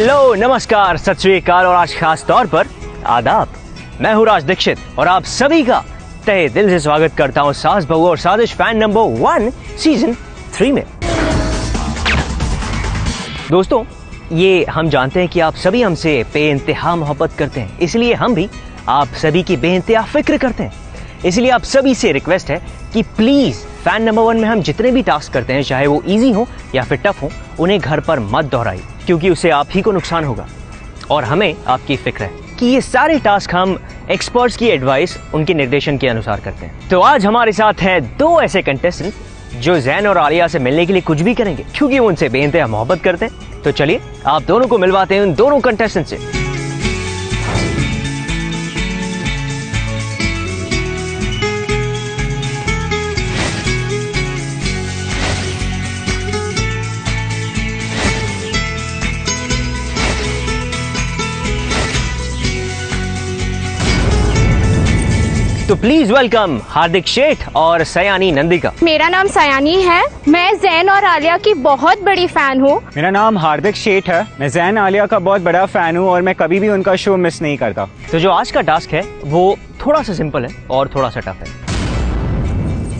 Hello, नमस्कार, सत श्री अकाल और आज खास तौर पर आदाब। मैं हूँ राज दीक्षित और आप सभी का तहे दिल से स्वागत करता हूँ सास बहू और साजिश फैन नंबर 1 सीजन 3 में। दोस्तों, ये हम जानते हैं कि आप सभी हमसे बेइंतहा मोहब्बत करते हैं, इसलिए हम भी आप सभी की बेइंतहा फिक्र करते हैं। इसलिए आप सभी से रिक्वेस्ट है कि प्लीज फैन नंबर 1 में हम जितने भी टास्क करते हैं, चाहे वो इजी हो या फिर टफ हो, उन्हें घर पर मत दोहराइए, क्योंकि उससे आप ही को नुकसान होगा और हमें आपकी फिक्र है कि ये सारे टास्क हम एक्सपर्ट्स की एडवाइस, उनके निर्देशन के अनुसार करते हैं। तो आज हमारे साथ हैं दो ऐसे कंटेस्टेंट जो ज़ैन और आलिया से मिलने के लिए कुछ भी करेंगे, क्योंकि वो उनसे बेइंतहा मोहब्बत करते हैं। तो चलिए आप दोनों को मिलवाते हैं उन दोनों कंटेस्टेंट से। तो प्लीज वेलकम हार्दिक शेठ और सयानी नंदिका। मेरा नाम सयानी है, मैं ज़ैन और आलिया की बहुत बड़ी फैन हूँ। मेरा नाम हार्दिक शेठ है, मैं ज़ैन आलिया का बहुत बड़ा फैन हूँ और मैं कभी भी उनका शो मिस नहीं करता। तो जो आज का टास्क है वो थोड़ा सा सिंपल है और थोड़ा सा टफ है।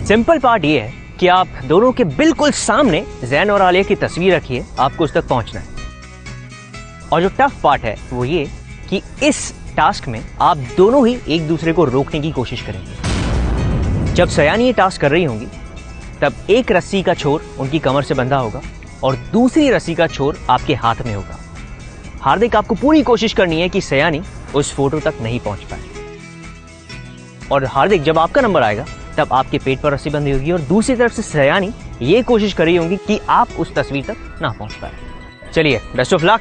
सिंपल पार्ट ये है कि आप दोनों के बिल्कुल सामने ज़ैन और आलिया की तस्वीर रखिए, आपको उस तक पहुंचना है। और जो टफ पार्ट है वो ये कि इस टास्क में आप दोनों ही एक दूसरे को रोकने की कोशिश करेंगे। जब सयानी ये टास्क कर रही होंगी तब एक रस्सी का छोर उनकी कमर से बंधा होगा और दूसरी रस्सी का छोर आपके हाथ में होगा। हार्दिक, आपको पूरी कोशिश करनी है कि सयानी उस फोटो तक नहीं पहुंच पाए। और हार्दिक, जब आपका नंबर आएगा तब आपके पेट पर रस्सी बंधी होगी और दूसरी तरफ से सयानी ये कोशिश कर रही होंगी कि आप उस तस्वीर तक ना पहुंच पाए। चलिए, बेस्ट ऑफ लक।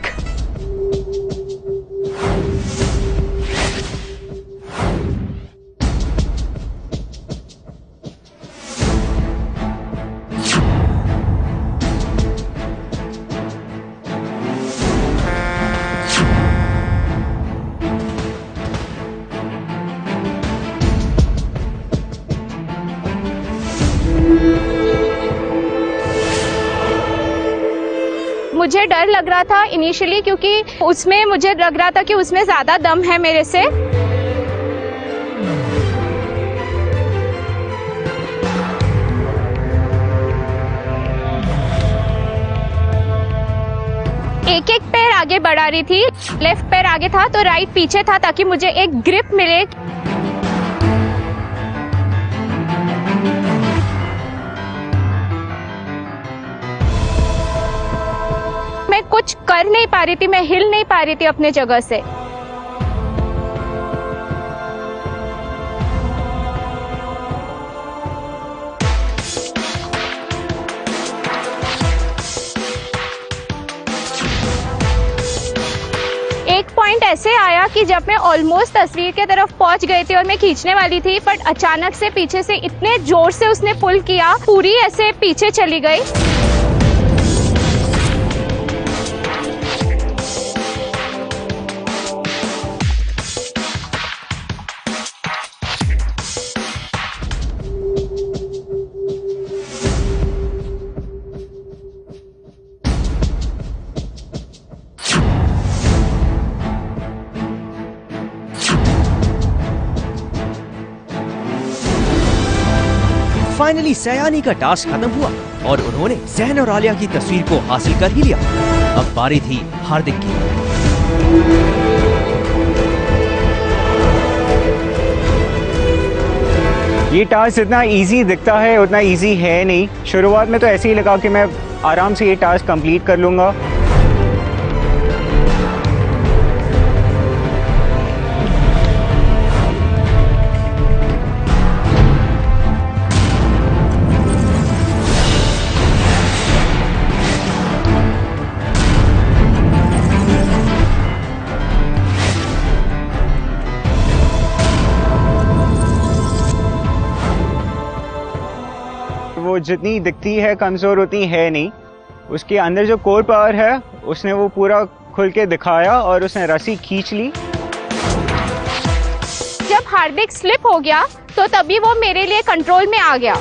मुझे डर लग रहा था इनिशियली, क्योंकि उसमें मुझे लग रहा था कि उसमें ज्यादा दम है मेरे से। एक एक पैर आगे बढ़ा रही थी, लेफ्ट पैर आगे था तो राइट पीछे था, ताकि मुझे एक ग्रिप मिले। मैं कुछ कर नहीं पा रही थी, मैं हिल नहीं पा रही थी अपने जगह से। एक पॉइंट ऐसे आया कि जब मैं ऑलमोस्ट तस्वीर के तरफ पहुंच गई थी और मैं खींचने वाली थी, बट अचानक से पीछे से इतने जोर से उसने पुल किया, पूरी ऐसे पीछे चली गई। फाइनली सयानी का टास्क खत्म हुआ और उन्होंने ज़ैन और आलिया की तस्वीर को हासिल कर ही लिया। अब बारी थी हार्दिक की। ये टास्क जितना इजी दिखता है उतना इजी है नहीं। शुरुआत में तो ऐसे ही लगा कि मैं आराम से ये टास्क कंप्लीट कर लूँगा। वो जितनी दिखती है कमज़ोर उतनी है नहीं। उसके अंदर जो कोर पावर है उसने वो पूरा खुल के दिखाया और उसने रस्सी खींच ली। जब हार्दिक स्लिप हो गया तो तभी वो मेरे लिए कंट्रोल में आ गया।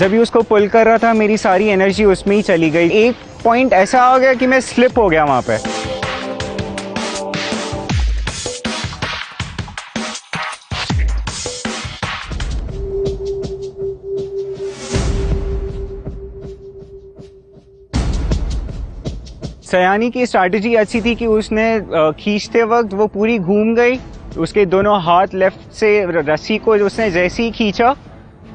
जब भी उसको पुल कर रहा था मेरी सारी एनर्जी उसमें ही चली गई। एक पॉइंट ऐसा आ गया कि मैं स्लिप हो गया वहाँ पे। सयानी की स्ट्रैटेजी अच्छी थी कि उसने खींचते वक्त वो पूरी घूम गई, उसके दोनों हाथ लेफ्ट से रस्सी को उसने जैसे ही खींचा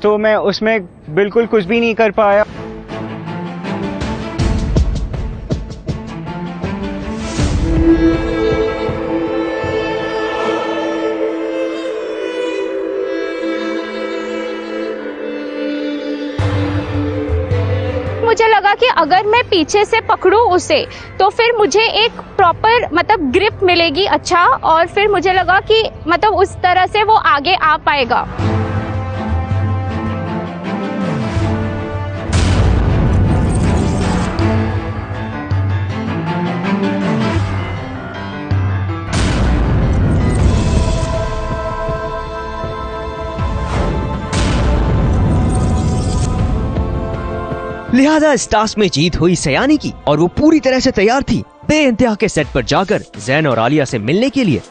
तो मैं उसमें बिल्कुल कुछ भी नहीं कर पाया। मुझे लगा कि अगर मैं पीछे से पकड़ूं उसे तो फिर मुझे एक प्रॉपर मतलब ग्रिप मिलेगी अच्छा, और फिर मुझे लगा कि मतलब उस तरह से वो आगे आ पाएगा। लिहाजा इस टास्क में जीत हुई सयानी की और वो पूरी तरह से तैयार थी बेइंतहा के सेट पर जाकर जैन और आलिया से मिलने के लिए।